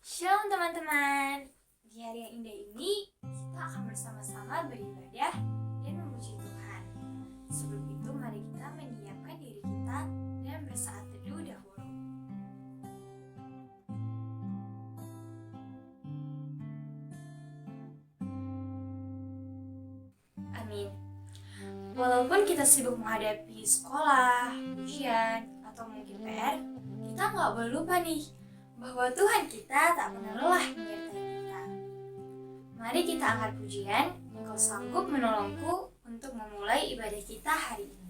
Shalom teman-teman. Di hari yang indah ini, kita akan bersama-sama beribadah dan memuji Tuhan. Sebelum itu, mari kita menyiapkan diri kita dan bersaat teduh dahulu. Amin. Walaupun kita sibuk menghadapi sekolah, ujian, atau mungkin PR, kita nggak boleh lupa nih bahwa Tuhan kita tak pernah lelah menyertai kita. Mari kita angkat pujian, Engkau sanggup menolongku untuk memulai ibadah kita hari ini.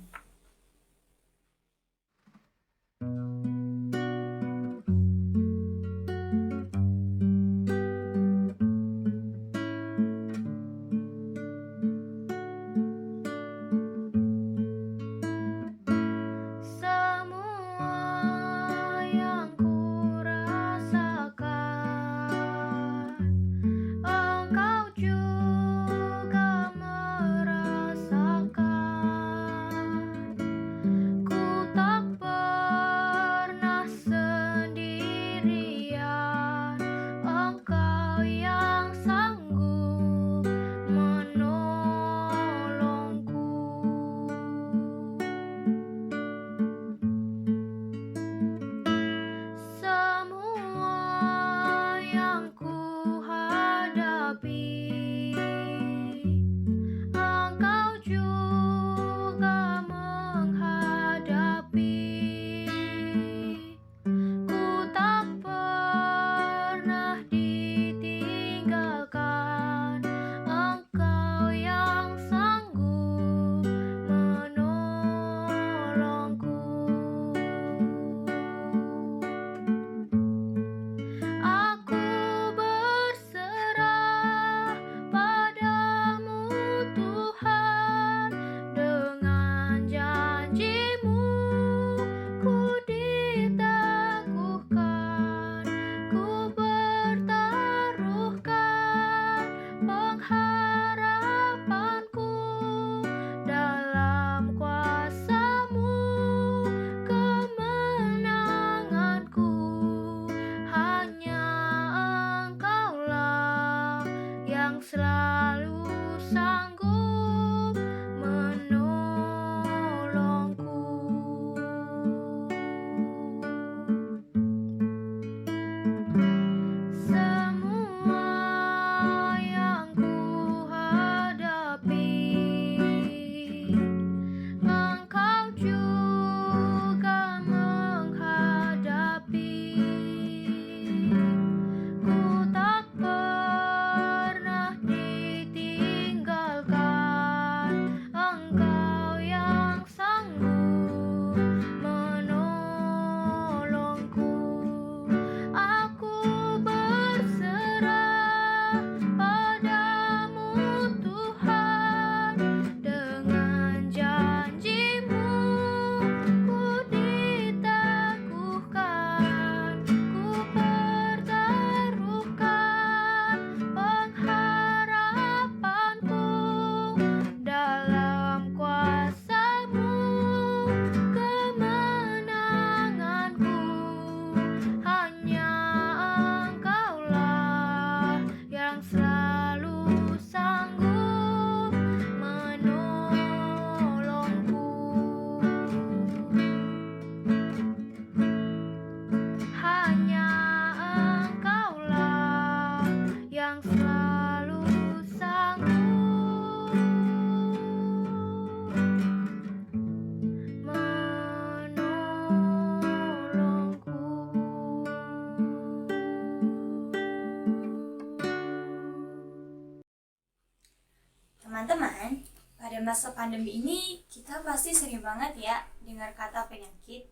Teman-teman, pada masa pandemi ini kita pasti sering banget ya dengar kata penyakit.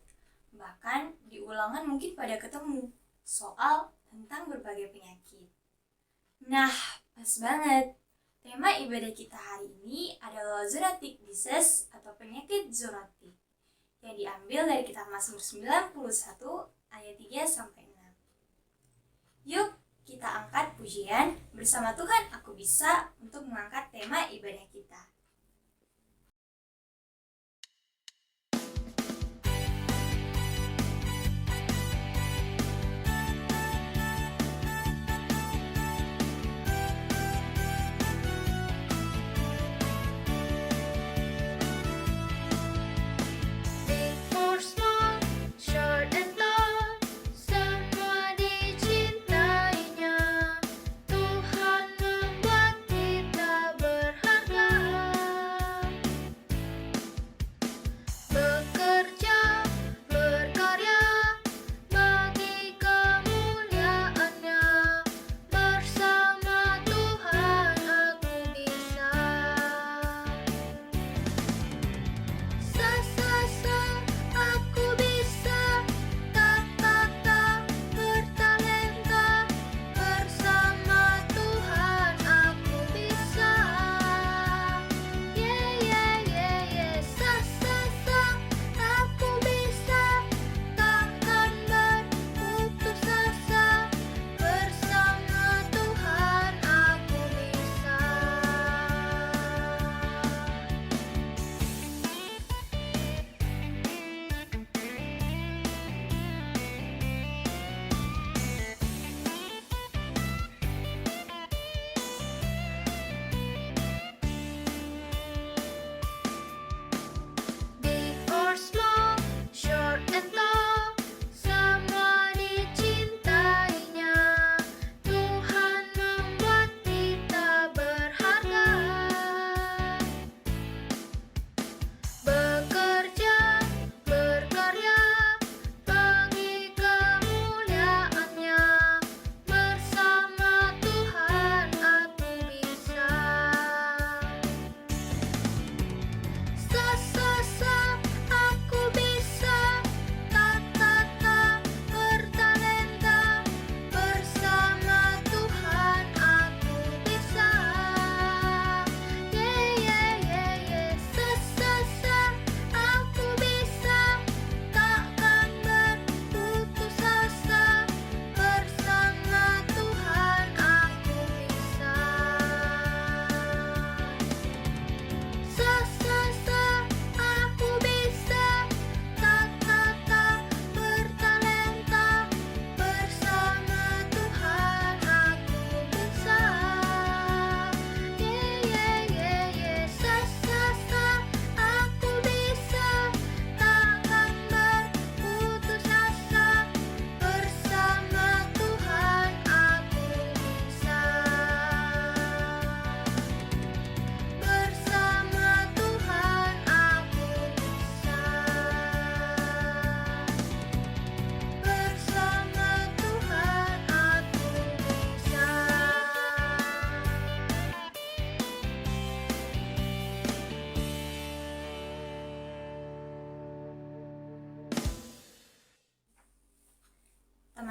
Bahkan di ulangan mungkin pada ketemu soal tentang berbagai penyakit. Nah, pas banget. Tema ibadah kita hari ini adalah zoonotic disease atau penyakit zoonotik yang diambil dari kitab Mazmur 91 ayat 3-6. Yuk, kita angkat pujian bersama Tuhan aku bisa untuk mengangkat tema ibadah kita.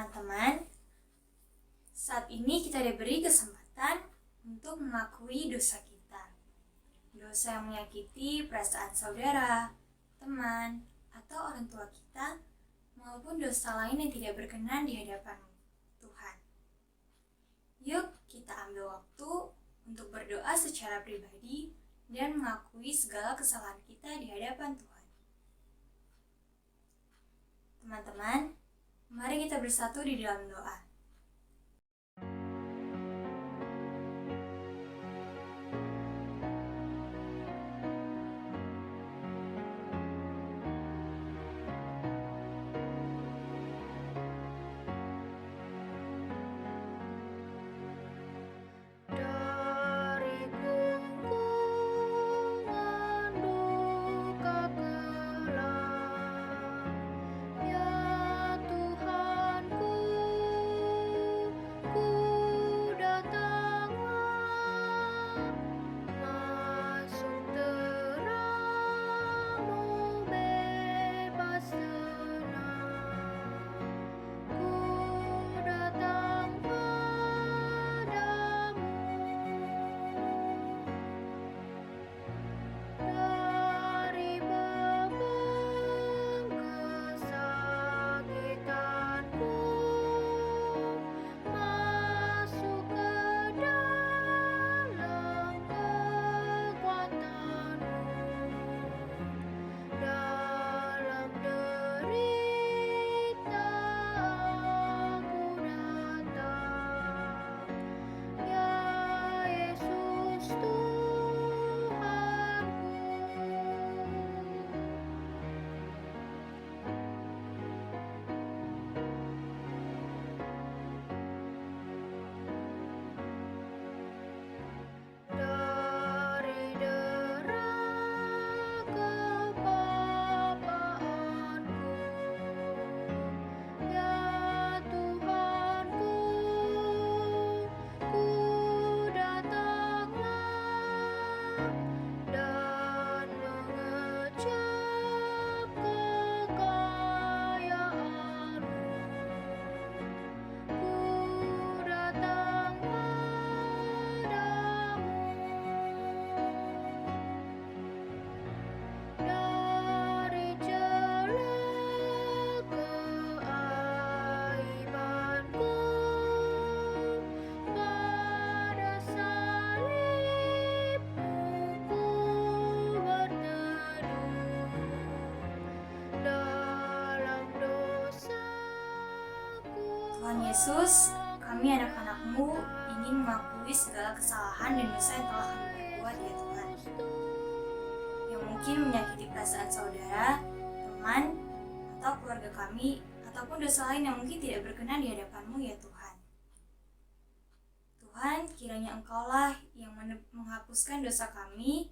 Teman-teman, saat ini kita diberi kesempatan untuk mengakui dosa kita. Dosa yang menyakiti perasaan saudara, teman, atau orang tua kita, maupun dosa lain yang tidak berkenan di hadapan Tuhan. Yuk kita ambil waktu untuk berdoa secara pribadi dan mengakui segala kesalahan kita di hadapan Tuhan. Teman-teman, mari kita bersatu di dalam doa. Tuhan Yesus, kami anak-anak-Mu ingin mengakui segala kesalahan dan dosa yang telah kami perbuat ya Tuhan. Yang mungkin menyakiti perasaan saudara, teman, atau keluarga kami, ataupun dosa lain yang mungkin tidak berkenan di hadapan-Mu ya Tuhan. Tuhan, kiranya Engkaulah yang menghapuskan dosa kami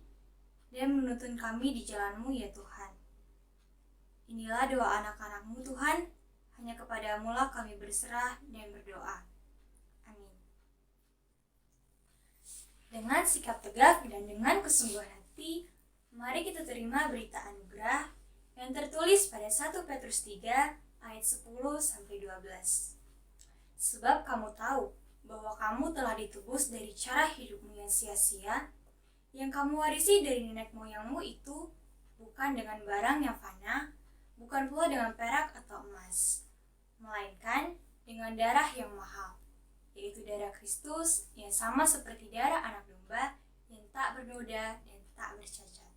dan menuntun kami di jalan-Mu ya Tuhan. Inilah doa anak-anak-Mu Tuhan, hanya kepadamu lah kami berserah dan berdoa. Amin. Dengan sikap tegak dan dengan kesungguhan hati, mari kita terima berita anugerah yang tertulis pada 1 Petrus 3 ayat 10-12. Sebab kamu tahu bahwa kamu telah ditebus dari cara hidupmu yang sia-sia, yang kamu warisi dari nenek moyangmu itu, bukan dengan barang yang fana, bukan pula dengan perak atau emas, melainkan dengan darah yang mahal, yaitu darah Kristus yang sama seperti darah anak domba yang tak bernoda dan tak bercacat.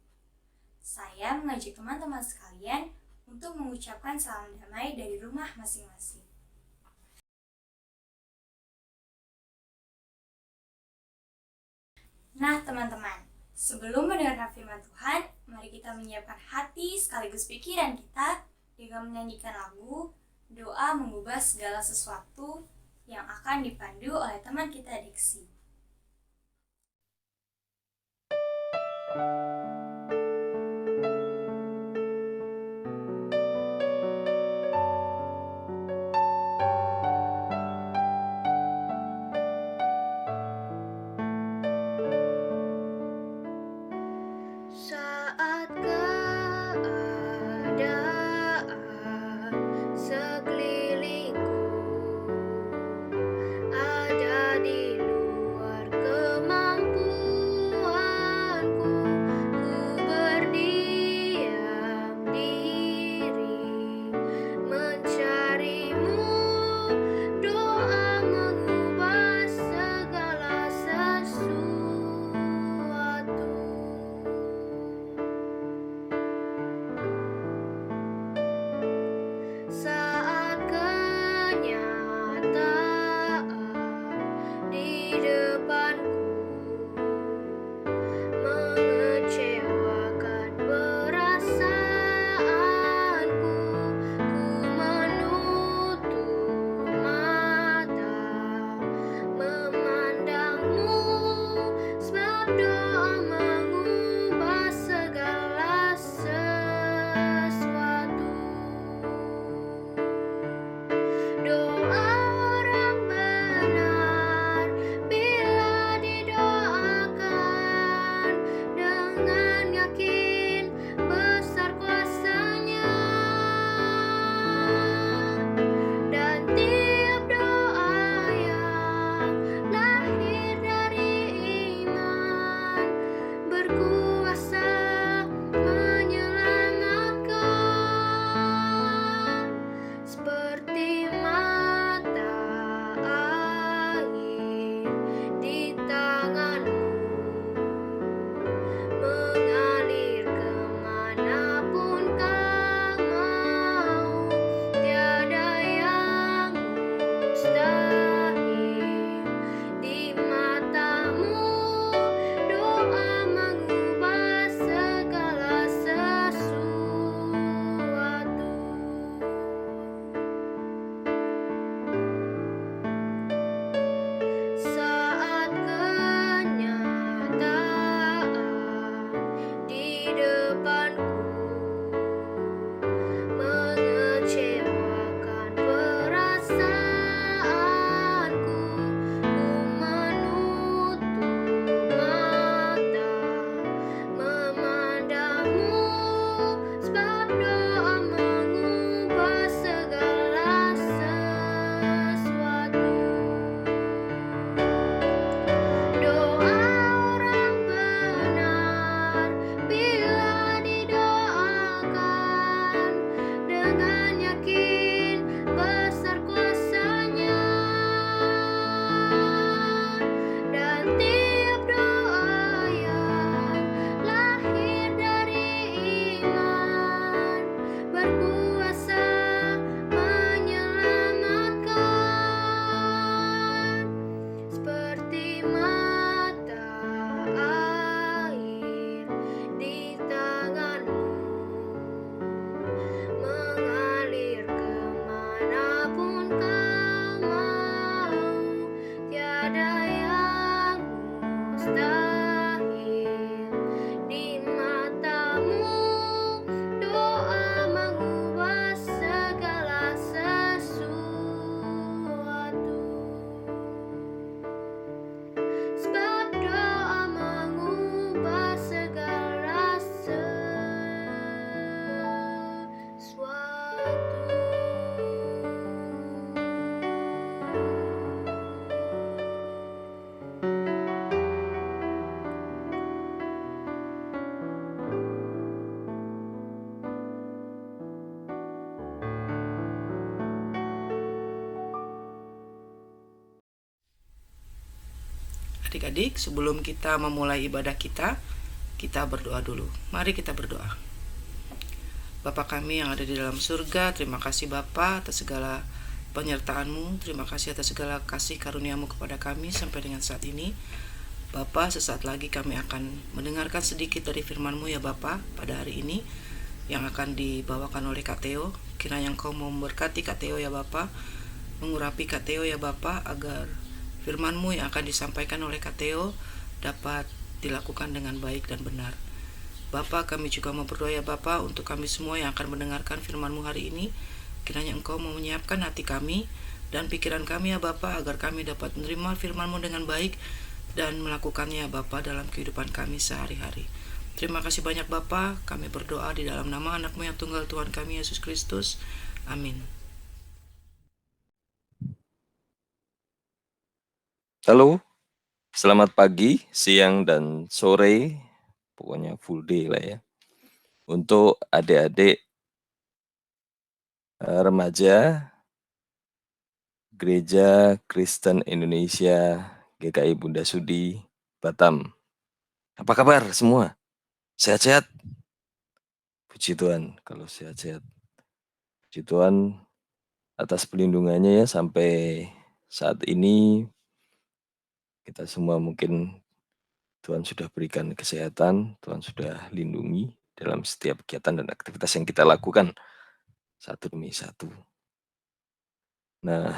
Saya mengajak teman-teman sekalian untuk mengucapkan salam damai dari rumah masing-masing. Nah teman-teman, sebelum mendengarkan firman Tuhan, mari kita menyiapkan hati sekaligus pikiran kita dengan menyanyikan lagu Doa Mengubah Segala Sesuatu yang akan dipandu oleh teman kita Diksi. Saat keadaan sekelilingku Adik-adik, sebelum kita memulai ibadah kita berdoa dulu. Mari kita berdoa. Bapa kami yang ada di dalam surga, terima kasih Bapa atas segala penyertaan-Mu. Terima kasih atas segala kasih karunia-Mu kepada kami sampai dengan saat ini. Bapa, sesaat lagi kami akan mendengarkan sedikit dari firman-Mu ya Bapa pada hari ini yang akan dibawakan oleh Kak Theo. Kiranya Engkau memberkati Kak Theo ya Bapa, mengurapi Kak Theo ya Bapa, agar firman-Mu yang akan disampaikan oleh Kak Theo dapat dilakukan dengan baik dan benar. Bapa, kami juga mau berdoa ya Bapa untuk kami semua yang akan mendengarkan firman-Mu hari ini. Kiranya Engkau mau menyiapkan hati kami dan pikiran kami ya Bapa, agar kami dapat menerima firman-Mu dengan baik dan melakukannya Bapa dalam kehidupan kami sehari-hari. Terima kasih banyak Bapa, kami berdoa di dalam nama anak-Mu yang tunggal Tuhan kami Yesus Kristus. Amin. Halo, selamat pagi, siang, dan sore, pokoknya full day lah ya. Untuk adik-adik remaja Gereja Kristen Indonesia GKI Bunda Sudi, Batam. Apa kabar semua? Sehat-sehat? Puji Tuhan, kalau sehat-sehat. Puji Tuhan atas pelindungannya ya sampai saat ini kita semua mungkin Tuhan sudah berikan kesehatan, Tuhan sudah lindungi dalam setiap kegiatan dan aktivitas yang kita lakukan satu demi satu. Nah,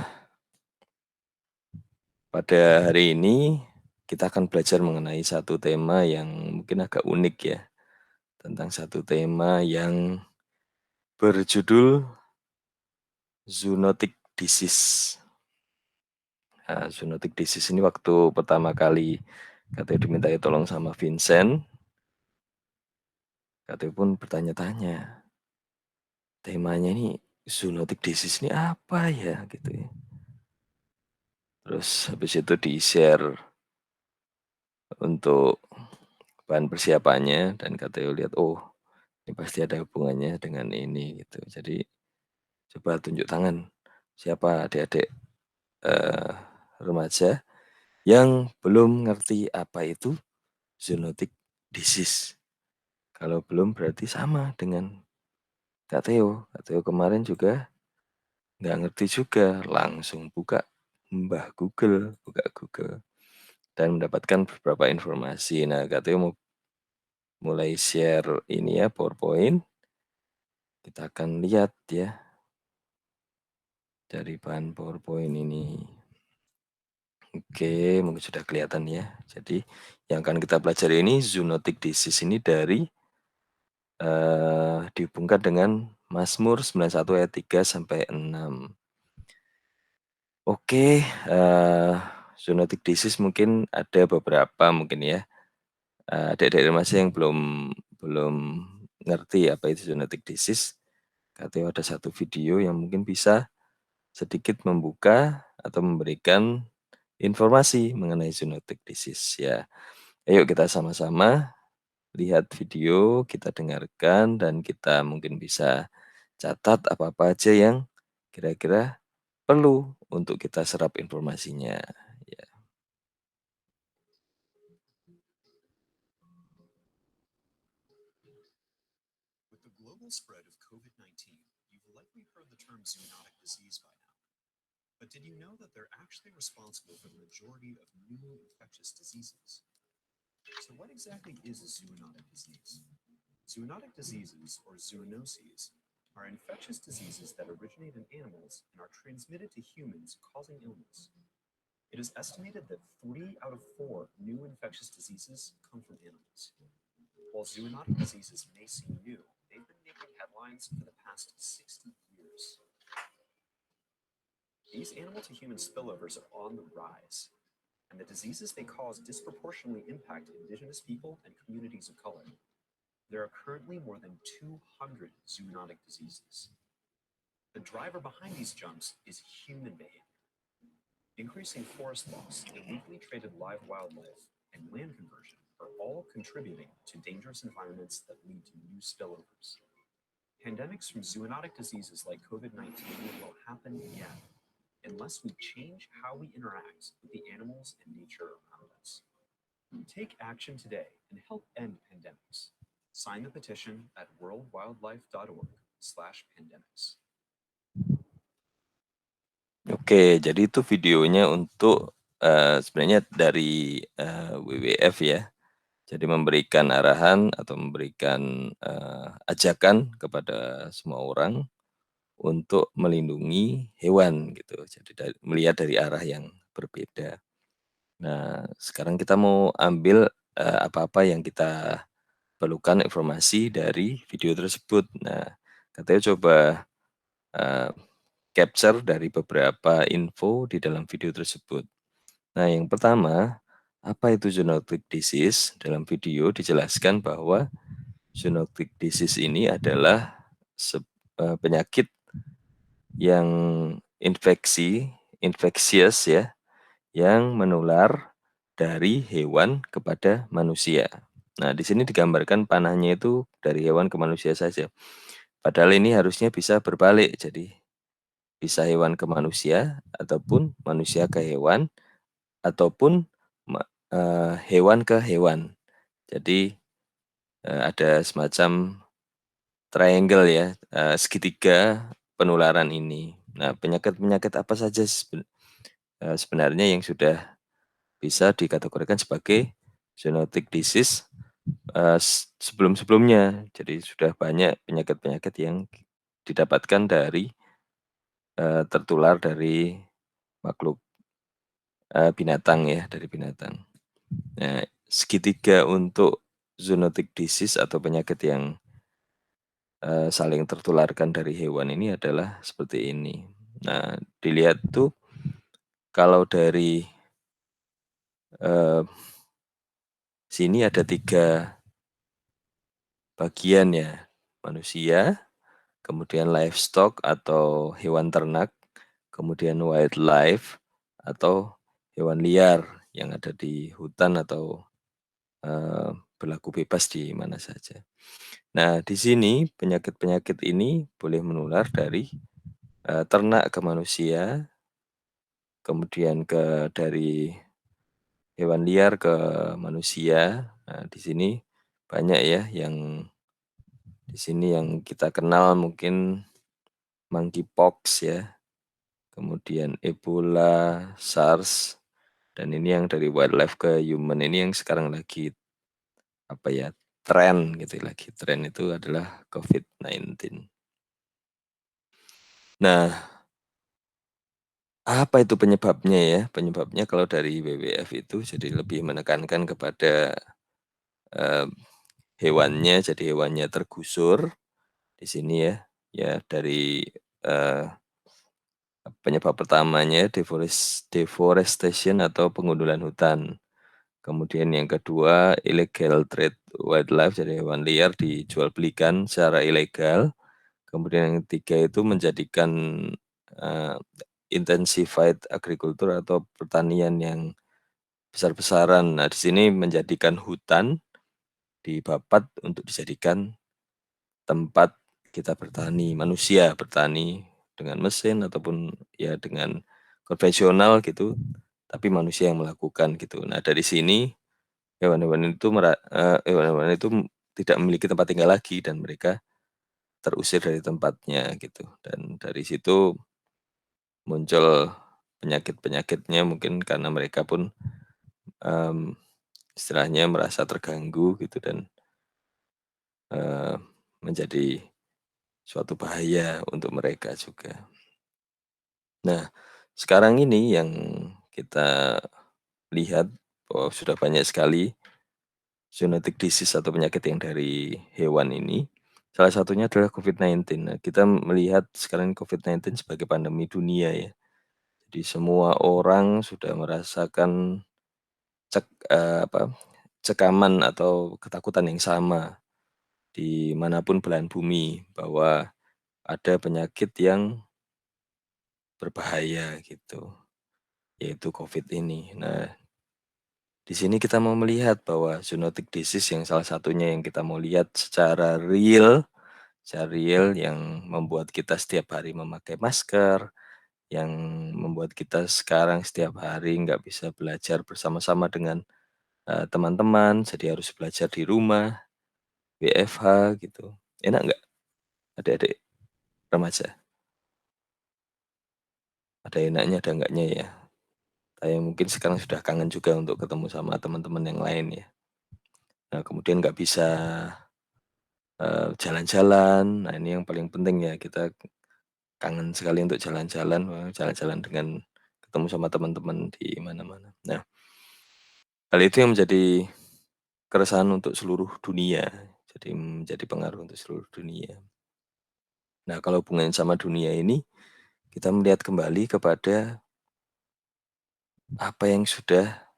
pada hari ini kita akan belajar mengenai satu tema yang mungkin agak unik ya, tentang satu tema yang berjudul zoonotic disease. Nah, zoonotic disease ini waktu pertama kali katanya dimintai tolong sama Vincent, katanya pun bertanya-tanya, temanya ini zoonotic disease ini apa ya gitu ya. Terus habis itu di-share untuk bahan persiapannya dan katanya lihat, oh ini pasti ada hubungannya dengan ini gitu. Jadi coba tunjuk tangan siapa adik-adik remaja yang belum ngerti apa itu zoonotic disease. Kalau belum berarti sama dengan Kak Theo. Kak Theo kemarin juga nggak ngerti juga, langsung buka buka Google dan mendapatkan beberapa informasi. Nah, Kak Theo mau mulai share ini ya, PowerPoint. Kita akan lihat ya dari bahan PowerPoint ini. Oke, mungkin sudah kelihatan ya. Jadi yang akan kita pelajari ini zoonotic disease ini dari dihubungkan dengan Mazmur 91 ayat 3 sampai 6. Oke, zoonotic disease mungkin ada beberapa mungkin ya. Adik-adik remaja yang belum ngerti apa itu zoonotic disease. Katanya ada satu video yang mungkin bisa sedikit membuka atau memberikan informasi mengenai zoonotic disease ya. Ayo kita sama-sama lihat video, kita dengarkan dan kita mungkin bisa catat apa-apa aja yang kira-kira perlu untuk kita serap informasinya. Ya. With the global spread of COVID-19, you've likely heard the term zoonotic disease by now. But did you know that they're actually responsible for the majority of new infectious diseases? So what exactly is a zoonotic disease? Zoonotic diseases, or zoonoses, are infectious diseases that originate in animals and are transmitted to humans, causing illness. It is estimated that 3 out of 4 new infectious diseases come from animals. While zoonotic diseases may seem new, they've been making headlines for the past 60 years. These animal-to-human spillovers are on the rise, and the diseases they cause disproportionately impact indigenous people and communities of color. There are currently more than 200 zoonotic diseases. The driver behind these jumps is human behavior. Increasing forest loss, illegally traded live wildlife, and land conversion are all contributing to dangerous environments that lead to new spillovers. Pandemics from zoonotic diseases like COVID-19 will happen again unless we change how we interact with the animals and nature around us. Take action today and help end pandemics. Sign the petition at worldwildlife.org/pandemics. Oke, jadi itu videonya untuk sebenarnya dari WWF ya. Jadi memberikan arahan atau memberikan ajakan kepada semua orang untuk melindungi hewan gitu. Jadi melihat dari arah yang berbeda. Nah, sekarang kita mau ambil apa-apa yang kita perlukan informasi dari video tersebut. Nah, katanya coba capture dari beberapa info di dalam video tersebut. Nah, yang pertama, apa itu zoonotic disease? Dalam video dijelaskan bahwa zoonotic disease ini adalah penyakit yang infeksius ya, yang menular dari hewan kepada manusia. Nah, di sini digambarkan panahnya itu dari hewan ke manusia saja. Padahal ini harusnya bisa berbalik, jadi bisa hewan ke manusia, ataupun manusia ke hewan, ataupun hewan ke hewan. Jadi ada semacam triangle ya, segitiga penularan ini. Nah, penyakit-penyakit apa saja sebenarnya yang sudah bisa dikategorikan sebagai zoonotic disease sebelum-sebelumnya. Jadi sudah banyak penyakit-penyakit yang didapatkan dari tertular dari makhluk binatang ya, dari binatang. Nah, segitiga untuk zoonotic disease atau penyakit yang saling tertularkan dari hewan ini adalah seperti ini. Nah, dilihat tuh kalau dari sini ada 3 bagian ya, manusia, kemudian livestock atau hewan ternak, kemudian wildlife atau hewan liar yang ada di hutan atau berlaku bebas di mana saja. Nah, di sini penyakit-penyakit ini boleh menular dari ternak ke manusia, kemudian dari hewan liar ke manusia. Nah, di sini banyak ya yang di sini yang kita kenal mungkin monkeypox ya, kemudian Ebola, SARS, dan ini yang dari wildlife ke human ini yang sekarang lagi apa ya, tren gitu lagi. Tren itu adalah COVID-19. Nah, apa itu penyebabnya ya? Penyebabnya kalau dari WWF itu jadi lebih menekankan kepada hewannya, jadi hewannya tergusur di sini ya. Ya dari penyebab pertamanya deforestation atau pengundulan hutan. Kemudian yang kedua illegal trade wildlife, jadi hewan liar dijual belikan secara ilegal. Kemudian yang ketiga itu menjadikan intensified agriculture atau pertanian yang besar-besaran. Nah, di sini menjadikan hutan dibabat untuk dijadikan tempat kita bertani, manusia bertani dengan mesin ataupun ya dengan konvensional gitu, tapi manusia yang melakukan gitu. Nah, dari sini hewan-hewan itu tidak memiliki tempat tinggal lagi dan mereka terusir dari tempatnya gitu. Dan dari situ muncul penyakit-penyakitnya mungkin karena mereka pun istilahnya merasa terganggu gitu dan menjadi suatu bahaya untuk mereka juga. Nah, sekarang ini yang kita lihat bahwa sudah banyak sekali zoonotic disease atau penyakit yang dari hewan ini. Salah satunya adalah COVID-19. Nah, kita melihat sekarang COVID-19 sebagai pandemi dunia ya. Jadi semua orang sudah merasakan cekaman atau ketakutan yang sama di manapun belahan bumi bahwa ada penyakit yang berbahaya gitu, yaitu COVID ini. Nah, di sini kita mau melihat bahwa zoonotic disease yang salah satunya yang kita mau lihat secara real yang membuat kita setiap hari memakai masker, yang membuat kita sekarang setiap hari nggak bisa belajar bersama-sama dengan teman-teman, jadi harus belajar di rumah, WFH gitu. Enak nggak adik-adik remaja? Ada enaknya, ada enggaknya ya. Saya mungkin sekarang sudah kangen juga untuk ketemu sama teman-teman yang lain ya. Nah, kemudian nggak bisa jalan-jalan. Nah, ini yang paling penting ya, kita kangen sekali untuk jalan-jalan, jalan-jalan dengan ketemu sama teman-teman di mana-mana. Nah, hal itu yang menjadi keresahan untuk seluruh dunia, jadi menjadi pengaruh untuk seluruh dunia. Nah, kalau hubungannya sama dunia ini, kita melihat kembali kepada apa yang sudah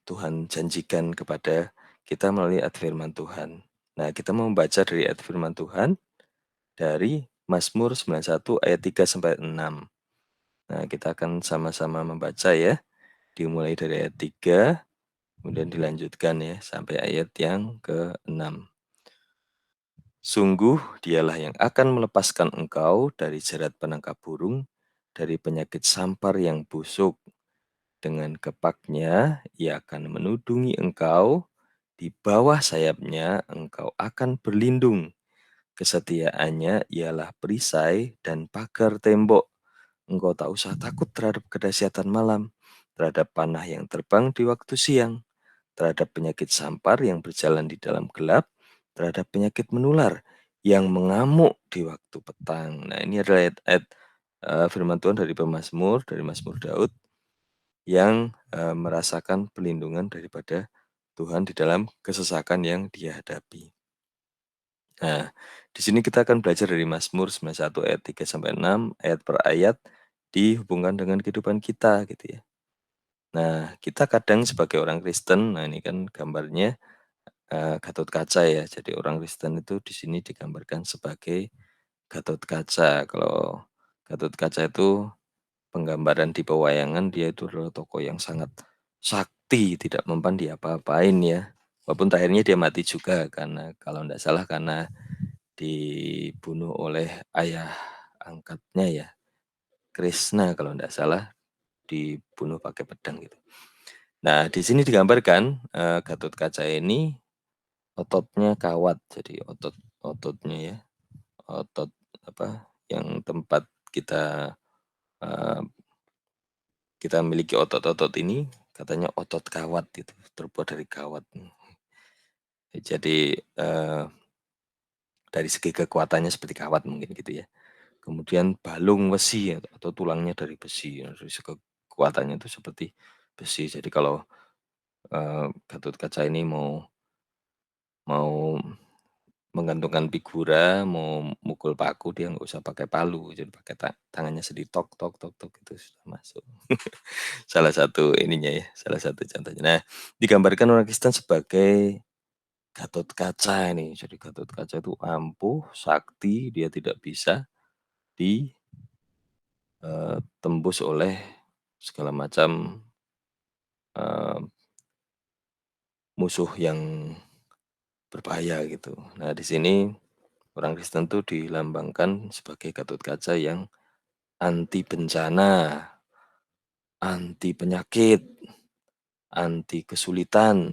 Tuhan janjikan kepada kita melalui ayat firman Tuhan. Nah, kita mau membaca dari ayat firman Tuhan dari Mazmur 91 ayat 3 sampai 6. Nah, kita akan sama-sama membaca ya, dimulai dari ayat 3, kemudian dilanjutkan ya sampai ayat yang ke-6. Sungguh dialah yang akan melepaskan engkau dari jerat penangkap burung, dari penyakit sampar yang busuk. Dengan kepaknya ia akan menudungi engkau, di bawah sayapnya engkau akan berlindung. Kesetiaannya ialah perisai dan pagar tembok. Engkau tak usah takut terhadap kedahsyatan malam, terhadap panah yang terbang di waktu siang, terhadap penyakit sampar yang berjalan di dalam gelap, terhadap penyakit menular yang mengamuk di waktu petang. Nah, ini adalah ayat-ayat firman Tuhan dari pemazmur, dari Mazmur Daud, yang merasakan perlindungan daripada Tuhan di dalam kesesakan yang dia hadapi. Nah, di sini kita akan belajar dari Mazmur 91 ayat 3 sampai 6, ayat per ayat dihubungkan dengan kehidupan kita gitu ya. Nah, kita kadang sebagai orang Kristen, nah ini kan gambarnya Gatot Kaca ya. Jadi orang Kristen itu di sini digambarkan sebagai Gatot Kaca. Kalau Gatot Kaca itu penggambaran di pewayangan, dia itu adalah tokoh yang sangat sakti, tidak mempan diapa-apain ya. Walaupun akhirnya dia mati juga karena kalau tidak salah karena dibunuh oleh ayah angkatnya ya, Krishna kalau tidak salah, dibunuh pakai pedang gitu. Nah, di sini digambarkan Gatot Kaca ini ototnya kawat, jadi ototnya ya, otot apa yang tempat kita kita miliki otot-otot ini katanya otot kawat gitu, terbuat dari kawat. Jadi dari segi kekuatannya seperti kawat mungkin gitu ya. Kemudian balung besi atau tulangnya dari besi, dari segi kekuatannya itu seperti besi. Jadi kalau Gatot Kaca ini mau mau menggantungkan figura, mau mukul paku, dia nggak usah pakai palu, jadi pakai tangannya sendiri tok tok tok tok itu sudah masuk. Salah satu ininya ya, salah satu contohnya. Nah, digambarkan orang Kristen sebagai Gatot Kaca ini. Jadi Gatot Kaca itu ampuh, sakti, dia tidak bisa ditembus oleh segala macam eee, musuh yang berbahaya gitu. Nah, di sini orang Kristen itu dilambangkan sebagai Gatot Kaca yang anti bencana, anti penyakit, anti kesulitan,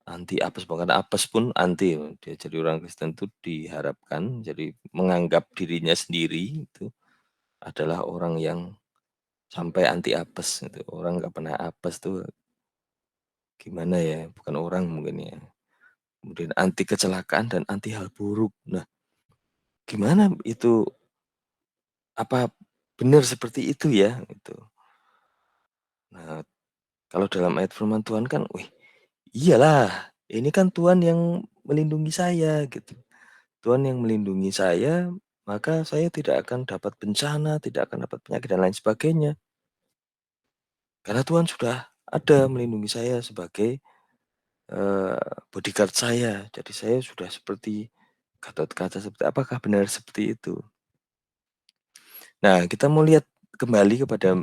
anti apes, bahkan apes pun anti. Dia jadi orang Kristen itu diharapkan jadi menganggap dirinya sendiri itu adalah orang yang sampai anti apes gitu. Orang nggak pernah apes tuh gimana ya, bukan orang mungkin ya. Kemudian anti kecelakaan dan anti hal buruk. Nah, gimana itu, apa benar seperti itu ya, gitu. Nah, kalau dalam ayat firman Tuhan kan, wih, iyalah, ini kan Tuhan yang melindungi saya gitu. Tuhan yang melindungi saya, maka saya tidak akan dapat bencana, tidak akan dapat penyakit dan lain sebagainya. Karena Tuhan sudah ada melindungi saya sebagai bodyguard saya. Jadi saya sudah seperti Gatot Kaca, seperti apakah benar seperti itu? Nah, kita mau lihat kembali kepada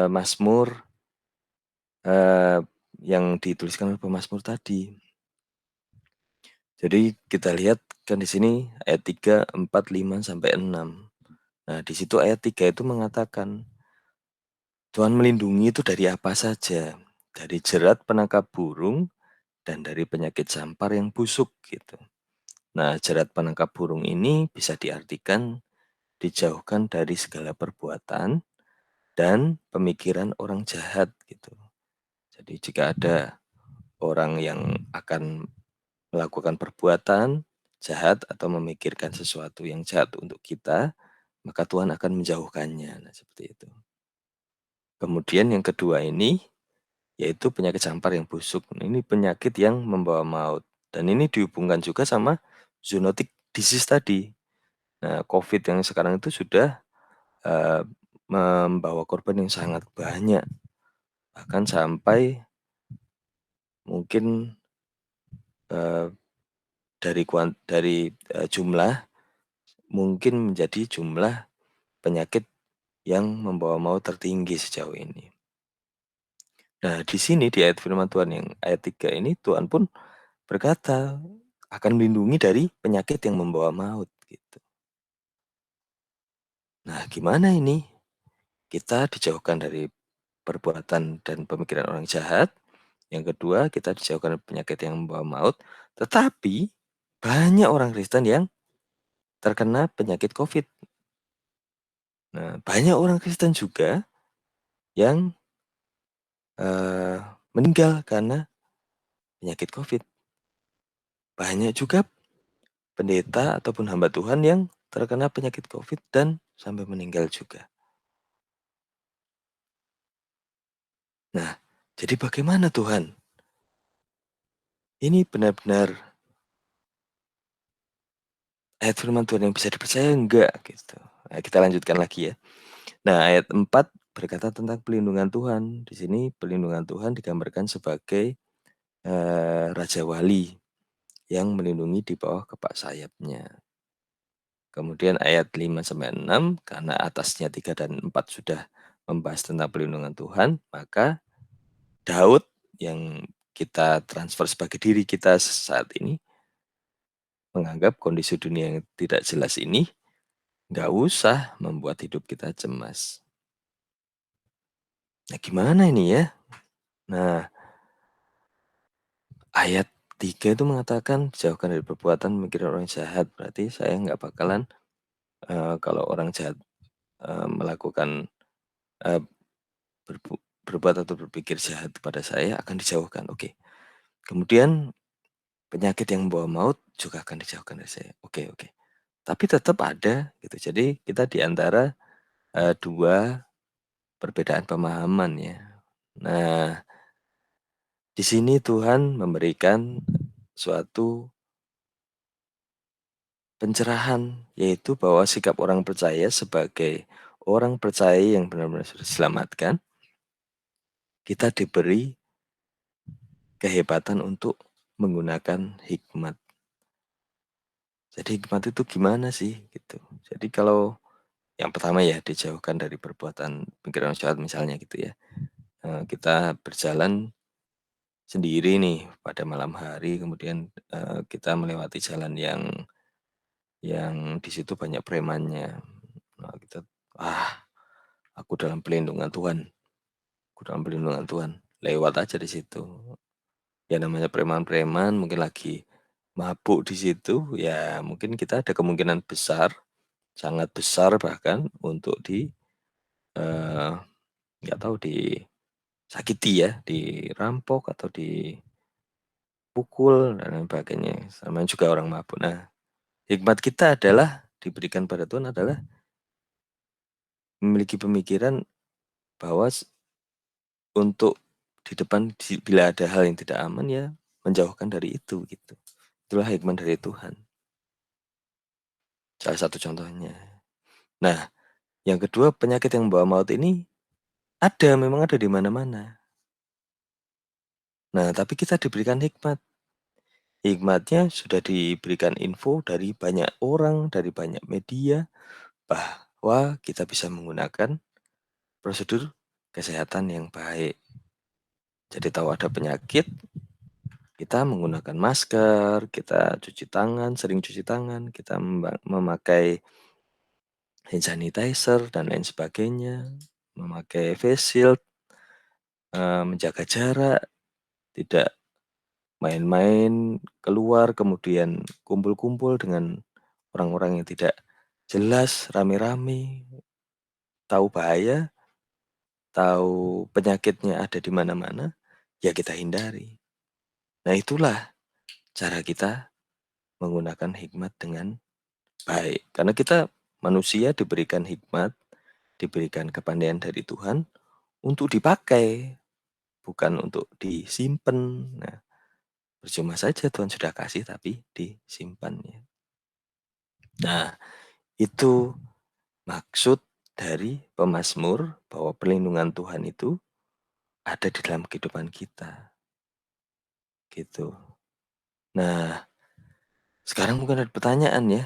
Mazmur yang dituliskan oleh pemazmur tadi. Jadi kita lihat kan di sini ayat 3, 4, 5 sampai 6. Nah, di situ ayat 3 itu mengatakan Tuhan melindungi itu dari apa saja? Dari jerat penangkap burung dan dari penyakit sampar yang busuk gitu. Nah, jerat penangkap burung ini bisa diartikan dijauhkan dari segala perbuatan dan pemikiran orang jahat gitu. Jadi jika ada orang yang akan melakukan perbuatan jahat atau memikirkan sesuatu yang jahat untuk kita, maka Tuhan akan menjauhkannya. Nah, seperti itu. Kemudian yang kedua ini yaitu penyakit sampar yang busuk. Ini penyakit yang membawa maut. Dan ini dihubungkan juga sama zoonotic disease tadi. Nah, COVID yang sekarang itu sudah membawa korban yang sangat banyak. Bahkan sampai mungkin dari jumlah mungkin menjadi jumlah penyakit yang membawa maut tertinggi sejauh ini. Nah, di sini di ayat firman Tuhan yang ayat 3 ini Tuhan pun berkata akan melindungi dari penyakit yang membawa maut gitu. Nah, gimana ini? Kita dijauhkan dari perbuatan dan pemikiran orang jahat. Yang kedua, kita dijauhkan dari penyakit yang membawa maut. Tetapi banyak orang Kristen yang terkena penyakit COVID. Nah, banyak orang Kristen juga yang meninggal karena penyakit COVID. Banyak juga pendeta ataupun hamba Tuhan yang terkena penyakit COVID dan sampai meninggal juga. Nah, jadi bagaimana Tuhan? Ini benar-benar ayat firman Tuhan yang bisa dipercaya enggak gitu. Nah, kita lanjutkan lagi ya. Nah, ayat 4 berkata tentang pelindungan Tuhan. Di sini pelindungan Tuhan digambarkan sebagai Raja Wali yang melindungi di bawah kepak sayapnya. Kemudian ayat 5 sampai 6 karena atasnya 3 dan 4 sudah membahas tentang pelindungan Tuhan, maka Daud yang kita transfer sebagai diri kita saat ini menganggap kondisi dunia yang tidak jelas ini nggak usah membuat hidup kita cemas. Nah, gimana ini ya? Nah, ayat 3 itu mengatakan jauhkan dari perbuatan memikiran orang jahat. Berarti saya nggak bakalan kalau orang jahat melakukan berbuat atau berpikir jahat kepada saya akan dijauhkan. Oke. Kemudian penyakit yang membawa maut juga akan dijauhkan dari saya. Oke, oke. Tapi tetap ada gitu. Jadi kita di antara dua perbedaan pemahaman ya. Nah, di sini Tuhan memberikan suatu pencerahan, yaitu bahwa sikap orang percaya sebagai orang percaya yang benar-benar sudah diselamatkan, kita diberi kehebatan untuk menggunakan hikmat. Jadi hikmat itu gimana sih gitu. Jadi kalau yang pertama ya dijauhkan dari perbuatan pikiran jahat misalnya gitu ya. Kita berjalan sendiri nih pada malam hari kemudian kita melewati jalan yang di situ banyak premannya. Nah, kita aku dalam pelindungan Tuhan. Aku dalam pelindungan Tuhan. Lewat aja di situ. Ya namanya preman-preman mungkin lagi mabuk di situ, ya mungkin kita ada kemungkinan besar, sangat besar bahkan untuk nggak tahu disakiti ya, dirampok atau dipukul dan lain sebagainya. Sama juga orang mabuk. Nah, hikmat kita adalah diberikan pada Tuhan adalah memiliki pemikiran bahwa untuk di depan bila ada hal yang tidak aman ya menjauhkan dari itu gitu. Itulah hikmat dari Tuhan. Salah satu contohnya. Nah, yang kedua penyakit yang membawa maut ini memang ada di mana-mana. Nah, tapi kita diberikan hikmat. Hikmatnya sudah diberikan info dari banyak orang, dari banyak media, bahwa kita bisa menggunakan prosedur kesehatan yang baik. Jadi tahu ada penyakit, kita menggunakan masker, kita cuci tangan, sering cuci tangan, kita memakai hand sanitizer dan lain sebagainya, memakai face shield, menjaga jarak, tidak main-main keluar kemudian kumpul-kumpul dengan orang-orang yang tidak jelas, rame-rame, tahu bahaya, tahu penyakitnya ada di mana-mana, ya kita hindari. Nah, itulah cara kita menggunakan hikmat dengan baik. Karena kita manusia diberikan hikmat, diberikan kepandaian dari Tuhan untuk dipakai, bukan untuk disimpan. Nah, percuma saja Tuhan sudah kasih tapi disimpannya. Nah, itu maksud dari pemazmur bahwa perlindungan Tuhan itu ada di dalam kehidupan kita. Gitu. Nah, sekarang mungkin ada pertanyaan ya.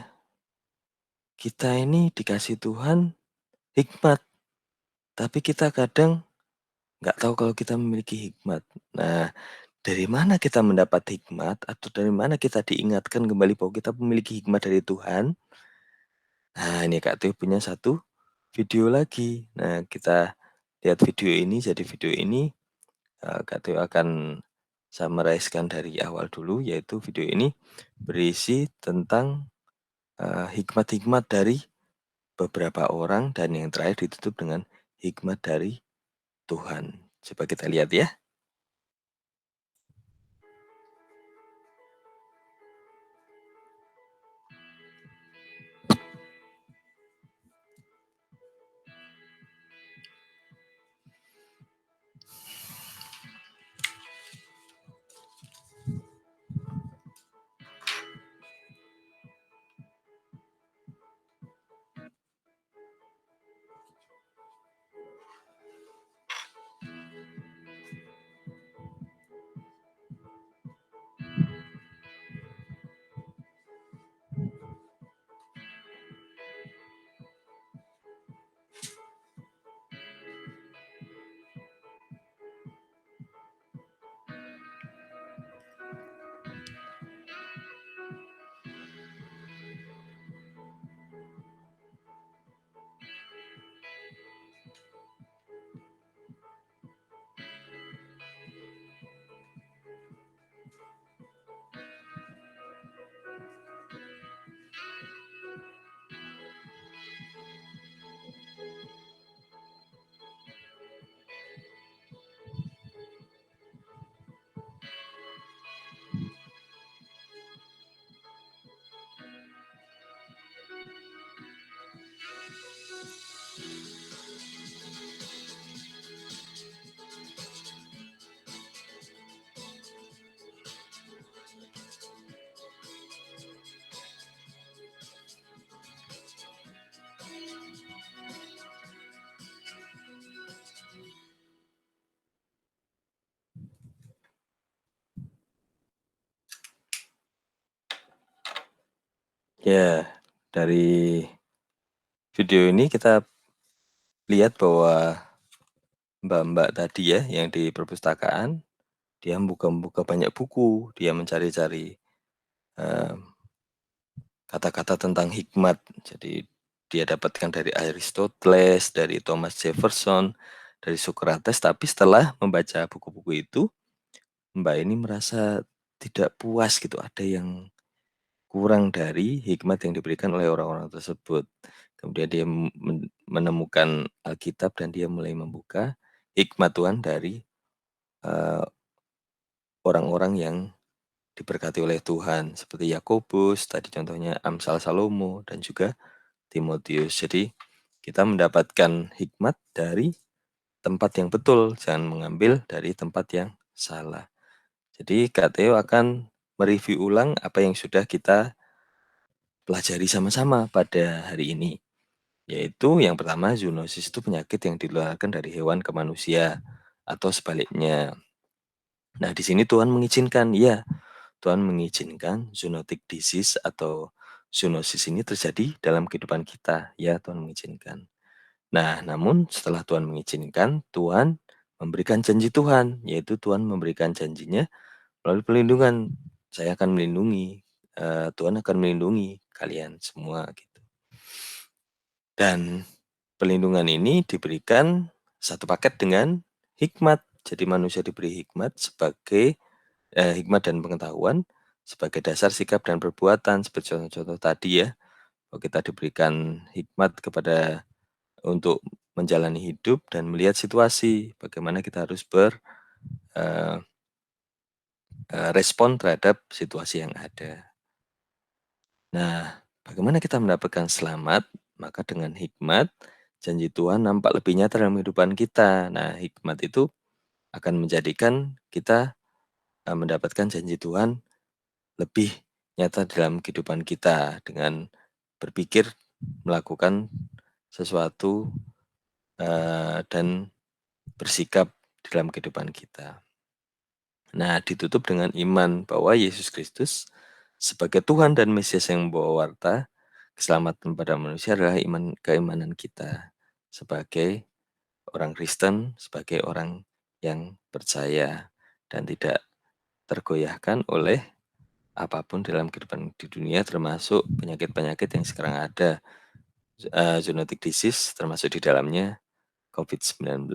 Kita ini dikasih Tuhan hikmat, tapi kita kadang nggak tahu kalau kita memiliki hikmat. Nah, dari mana kita mendapat hikmat atau dari mana kita diingatkan kembali bahwa kita memiliki hikmat dari Tuhan? Nah, ini Kak Teo punya satu video lagi. Nah, kita lihat video ini. Jadi video ini Kak Teo akan summarize-kan dari awal dulu, yaitu video ini berisi tentang hikmat-hikmat dari beberapa orang dan yang terakhir ditutup dengan hikmat dari Tuhan. Coba kita lihat ya. Ya, dari video ini kita lihat bahwa mbak-mbak tadi ya yang di perpustakaan, dia membuka banyak buku, dia mencari-cari kata-kata tentang hikmat. Jadi dia dapatkan dari Aristoteles, dari Thomas Jefferson, dari Socrates, tapi setelah membaca buku-buku itu, Mbak ini merasa tidak puas gitu, ada yang kurang dari hikmat yang diberikan oleh orang-orang tersebut. Kemudian dia menemukan Alkitab dan dia mulai membuka hikmat Tuhan dari orang-orang yang diberkati oleh Tuhan, seperti Yakobus, tadi contohnya Amsal Salomo, dan juga Timotius. Jadi kita mendapatkan hikmat dari tempat yang betul, jangan mengambil dari tempat yang salah. Jadi Kak Theo akan mereview ulang apa yang sudah kita pelajari sama-sama pada hari ini. Yaitu yang pertama, zoonosis itu penyakit yang dinularkan dari hewan ke manusia atau sebaliknya. Nah, di sini Tuhan mengizinkan, ya, Tuhan mengizinkan zoonotic disease atau zoonosis ini terjadi dalam kehidupan kita, ya Tuhan mengizinkan. Nah, namun setelah Tuhan mengizinkan, Tuhan memberikan janji Tuhan, yaitu Tuhan memberikan janjinya melalui pelindungan. Saya akan melindungi, Tuhan akan melindungi kalian semua gitu. Dan pelindungan ini diberikan satu paket dengan hikmat. Jadi manusia diberi hikmat sebagai hikmat dan pengetahuan sebagai dasar sikap dan perbuatan seperti contoh-contoh tadi ya. Bahwa kita diberikan hikmat untuk menjalani hidup dan melihat situasi, bagaimana kita harus respon terhadap situasi yang ada. Nah, bagaimana kita mendapatkan selamat? Maka dengan hikmat, janji Tuhan nampak lebih nyata dalam kehidupan kita. Nah, hikmat itu akan menjadikan kita mendapatkan janji Tuhan lebih nyata dalam kehidupan kita dengan berpikir melakukan sesuatu dan bersikap dalam kehidupan kita. Nah, ditutup dengan iman bahwa Yesus Kristus sebagai Tuhan dan Mesias yang membawa warta keselamatan pada manusia adalah keimanan kita sebagai orang Kristen, sebagai orang yang percaya dan tidak tergoyahkan oleh apapun dalam kehidupan di dunia, termasuk penyakit-penyakit yang sekarang ada, zoonotic disease termasuk di dalamnya COVID-19.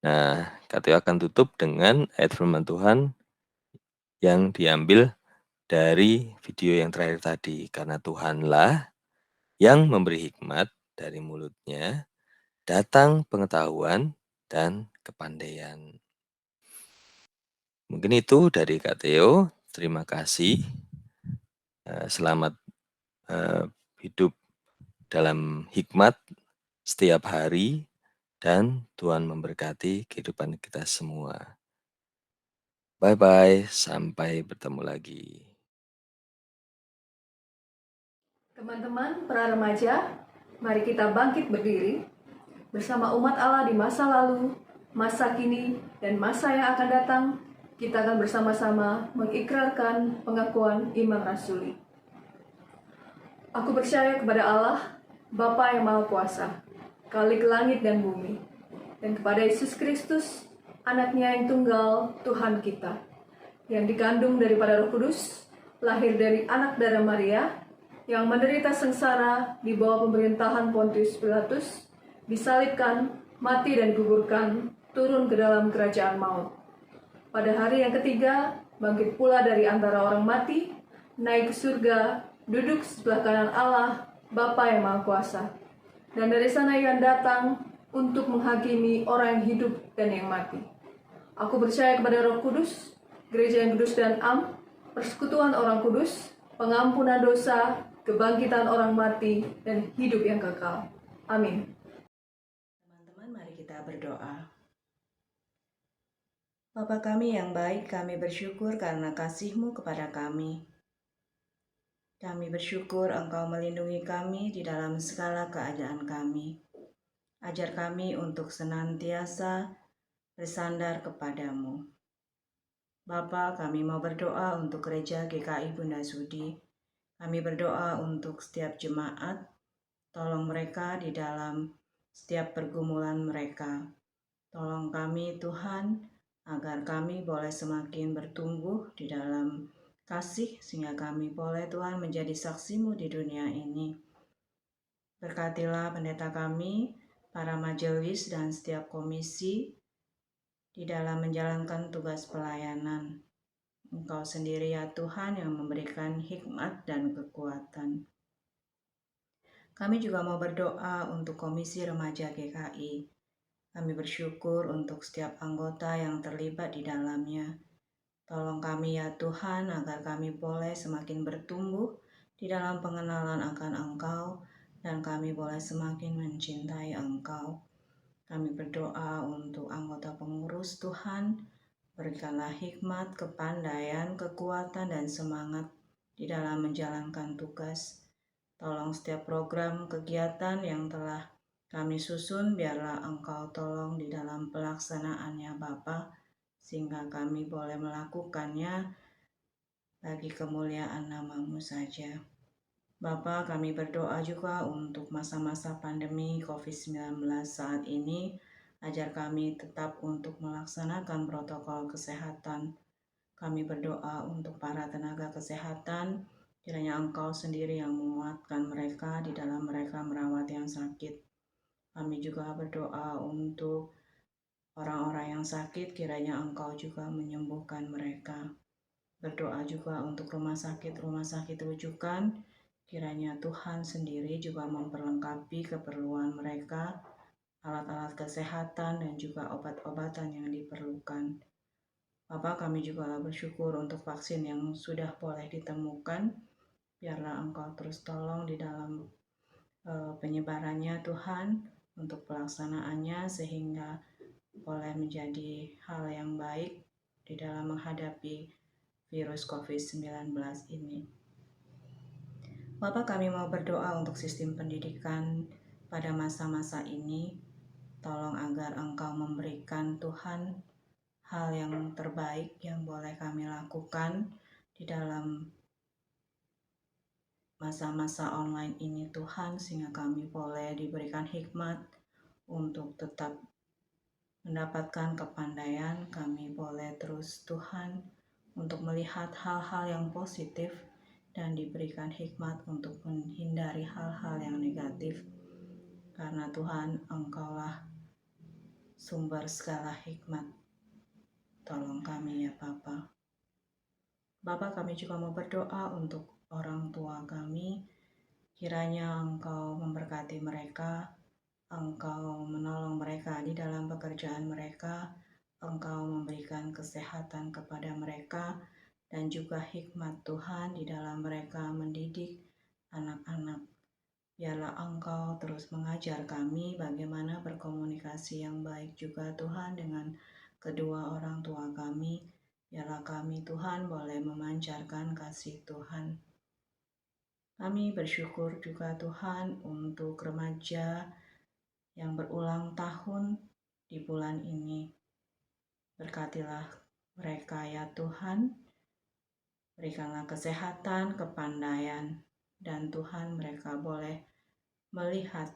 Nah, KTO akan tutup dengan ayat firman Tuhan yang diambil dari video yang terakhir tadi. Karena Tuhanlah yang memberi hikmat, dari mulutnya datang pengetahuan dan kepandaian. Mungkin itu dari KTO. Terima kasih. Selamat hidup dalam hikmat setiap hari dan Tuhan memberkati kehidupan kita semua. Bye-bye, sampai bertemu lagi. Teman-teman para remaja, mari kita bangkit berdiri bersama umat Allah di masa lalu, masa kini, dan masa yang akan datang. Kita akan bersama-sama mengikrarkan pengakuan iman rasuli. Aku percaya kepada Allah, Bapa yang Maha Kuasa, Khalik langit dan bumi, dan kepada Yesus Kristus, Anaknya yang tunggal, Tuhan kita, yang dikandung daripada Roh Kudus, lahir dari anak darah Maria, yang menderita sengsara di bawah pemerintahan Pontius Pilatus, disalibkan, mati dan dikuburkan, turun ke dalam kerajaan maut. Pada hari yang ketiga, bangkit pula dari antara orang mati, naik ke surga, duduk sebelah kanan Allah, Bapa yang Maha Kuasa. Dan dari sana ia datang untuk menghakimi orang yang hidup dan yang mati. Aku percaya kepada Roh Kudus, gereja yang kudus dan am, persekutuan orang kudus, pengampunan dosa, kebangkitan orang mati, dan hidup yang kekal. Amin. Teman-teman, mari kita berdoa. Bapa kami yang baik, kami bersyukur karena kasih-Mu kepada kami. Kami bersyukur Engkau melindungi kami di dalam segala keadaan kami. Ajar kami untuk senantiasa bersandar kepadamu. Bapa, kami mau berdoa untuk gereja GKI Bunda Sudi. Kami berdoa untuk setiap jemaat, tolong mereka di dalam setiap pergumulan mereka. Tolong kami Tuhan, agar kami boleh semakin bertumbuh di dalam kasih, sehingga kami boleh Tuhan menjadi saksi-Mu di dunia ini. Berkatilah pendeta kami, para majelis dan setiap komisi di dalam menjalankan tugas pelayanan. Engkau sendiri ya Tuhan yang memberikan hikmat dan kekuatan. Kami juga mau berdoa untuk Komisi Remaja GKI. Kami bersyukur untuk setiap anggota yang terlibat di dalamnya. Tolong kami ya Tuhan agar kami boleh semakin bertumbuh di dalam pengenalan akan Engkau dan kami boleh semakin mencintai Engkau. Kami berdoa untuk anggota pengurus Tuhan, berikanlah hikmat, kepandaian, kekuatan, dan semangat di dalam menjalankan tugas. Tolong setiap program kegiatan yang telah kami susun, biarlah Engkau tolong di dalam pelaksanaannya Bapa, sehingga kami boleh melakukannya bagi kemuliaan nama-Mu saja. Bapa, kami berdoa juga untuk masa-masa pandemi COVID-19 saat ini, ajar kami tetap untuk melaksanakan protokol kesehatan. Kami berdoa untuk para tenaga kesehatan, kiranya Engkau sendiri yang menguatkan mereka di dalam mereka merawat yang sakit. Kami juga berdoa untuk orang-orang yang sakit, kiranya Engkau juga menyembuhkan mereka. Berdoa juga untuk rumah sakit rujukan, kiranya Tuhan sendiri juga memperlengkapi keperluan mereka, alat-alat kesehatan dan juga obat-obatan yang diperlukan. Bapak, kami juga bersyukur untuk vaksin yang sudah boleh ditemukan. Biarlah Engkau terus tolong di dalam penyebarannya Tuhan, untuk pelaksanaannya sehingga boleh menjadi hal yang baik di dalam menghadapi virus COVID-19 ini. Bapak, kami mau berdoa untuk sistem pendidikan pada masa-masa ini. Tolong agar Engkau memberikan Tuhan hal yang terbaik yang boleh kami lakukan di dalam masa-masa online ini Tuhan, sehingga kami boleh diberikan hikmat untuk tetap mendapatkan kepandaian. Kami boleh terus Tuhan untuk melihat hal-hal yang positif dan diberikan hikmat untuk menghindari hal-hal yang negatif. Karena Tuhan, Engkaulah sumber segala hikmat. Tolong kami ya Bapa. Bapa, kami juga mau berdoa untuk orang tua kami. Kiranya Engkau memberkati mereka, Engkau menolong mereka di dalam pekerjaan mereka, Engkau memberikan kesehatan kepada mereka, dan juga hikmat Tuhan di dalam mereka mendidik anak-anak. Biarlah Engkau terus mengajar kami bagaimana berkomunikasi yang baik juga Tuhan dengan kedua orang tua kami. Biarlah kami Tuhan boleh memancarkan kasih Tuhan. Kami bersyukur juga Tuhan untuk remaja yang berulang tahun di bulan ini. Berkatilah mereka ya Tuhan. Berikanlah kesehatan, kepandaian, dan Tuhan mereka boleh melihat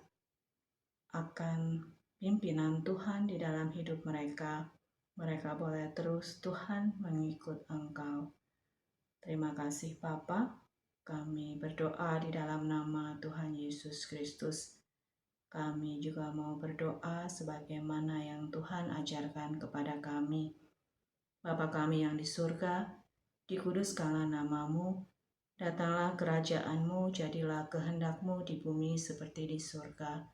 akan pimpinan Tuhan di dalam hidup mereka. Mereka boleh terus Tuhan mengikut Engkau. Terima kasih Bapa. Kami berdoa di dalam nama Tuhan Yesus Kristus. Kami juga mau berdoa sebagaimana yang Tuhan ajarkan kepada kami. Bapa kami yang di surga, dikuduskanlah nama-Mu, datanglah kerajaan-Mu, jadilah kehendak-Mu di bumi seperti di surga.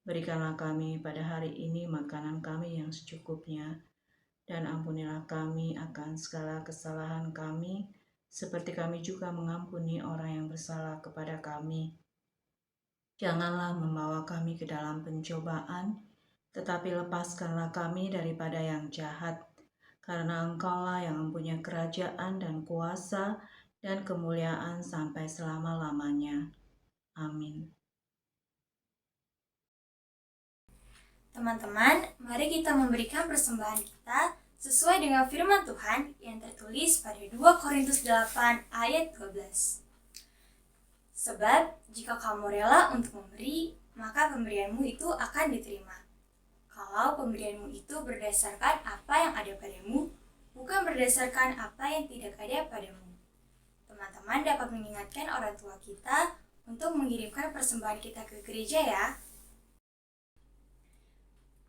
Berikanlah kami pada hari ini makanan kami yang secukupnya, dan ampunilah kami akan segala kesalahan kami, seperti kami juga mengampuni orang yang bersalah kepada kami. Janganlah membawa kami ke dalam pencobaan, tetapi lepaskanlah kami daripada yang jahat, karena Engkaulah yang mempunyai kerajaan dan kuasa dan kemuliaan sampai selama-lamanya. Amin. Teman-teman, mari kita memberikan persembahan kita sesuai dengan firman Tuhan yang tertulis pada 2 Korintus 8 ayat 12. Sebab jika kamu rela untuk memberi, maka pemberianmu itu akan diterima. Kalau pemberianmu itu berdasarkan apa yang ada padamu, bukan berdasarkan apa yang tidak ada padamu. Teman-teman dapat mengingatkan orang tua kita untuk mengirimkan persembahan kita ke gereja ya.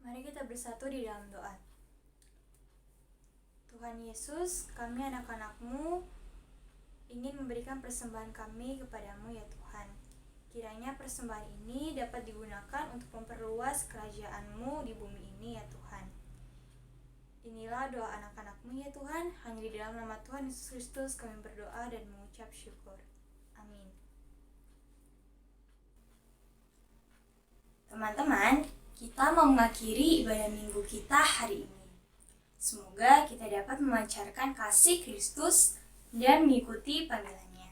Mari kita bersatu di dalam doa. Tuhan Yesus, kami anak-anak-Mu ingin memberikan persembahan kami kepadamu ya Tuhan. Kiranya persembahan ini dapat digunakan untuk memperluas kerajaan-Mu di bumi ini ya Tuhan. Inilah doa anak-anak-Mu ya Tuhan. Hanya di dalam nama Tuhan Yesus Kristus kami berdoa dan mengucap syukur. Amin. Teman-teman, kita mau mengakhiri ibadah minggu kita hari ini. Semoga kita dapat memancarkan kasih Kristus dan mengikuti panggilannya.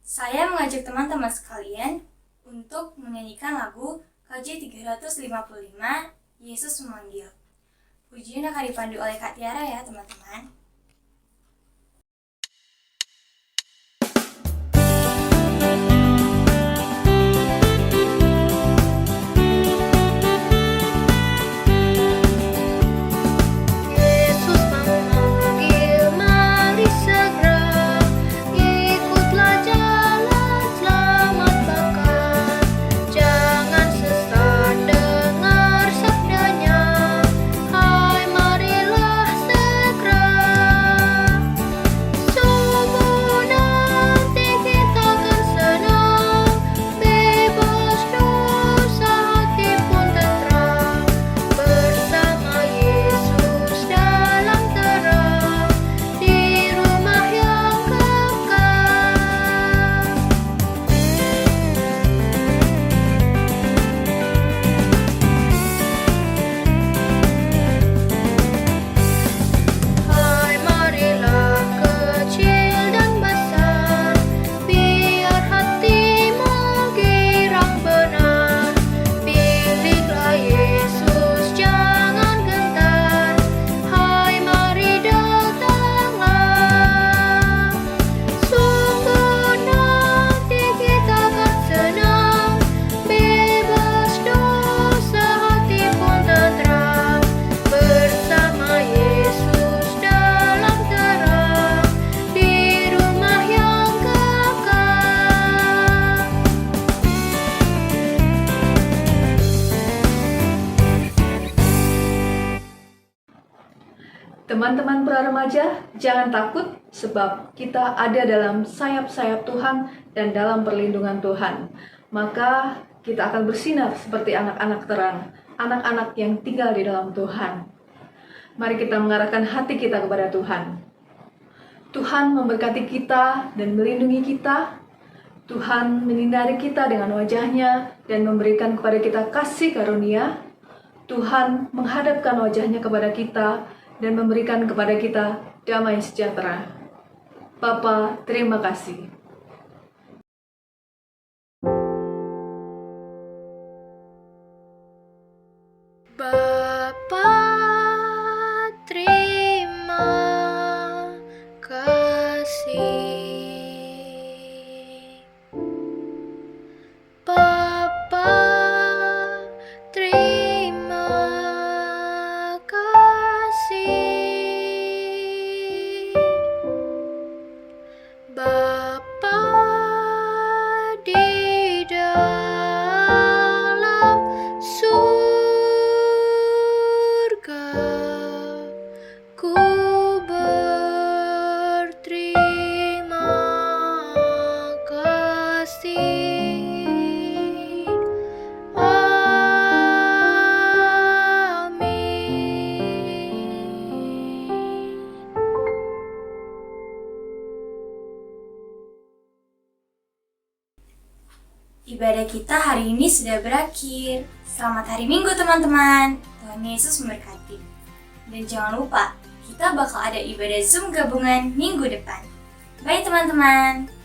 Saya mengajak teman-teman sekalian untuk menyanyikan lagu KJ 355, Yesus Memanggil. Pujian akan dipandu oleh Kak Tiara ya teman-teman. Teman-teman pra-remaja, jangan takut sebab kita ada dalam sayap-sayap Tuhan dan dalam perlindungan Tuhan. Maka kita akan bersinar seperti anak-anak terang, anak-anak yang tinggal di dalam Tuhan. Mari kita mengarahkan hati kita kepada Tuhan. Tuhan memberkati kita dan melindungi kita. Tuhan menyinari kita dengan wajah-Nya dan memberikan kepada kita kasih karunia. Tuhan menghadapkan wajah-Nya kepada kita dan memberikan kepada kita damai sejahtera. Bapa, terima kasih. Bapa, terima kasih. Bapa, terima kasih. Bapa di dalam surga, ku berterima kasih. Amin. Ibadah kita hari ini sudah berakhir. Selamat hari Minggu teman-teman. Tuhan Yesus memberkati. Dan jangan lupa, kita bakal ada ibadah Zoom gabungan minggu depan. Bye teman-teman.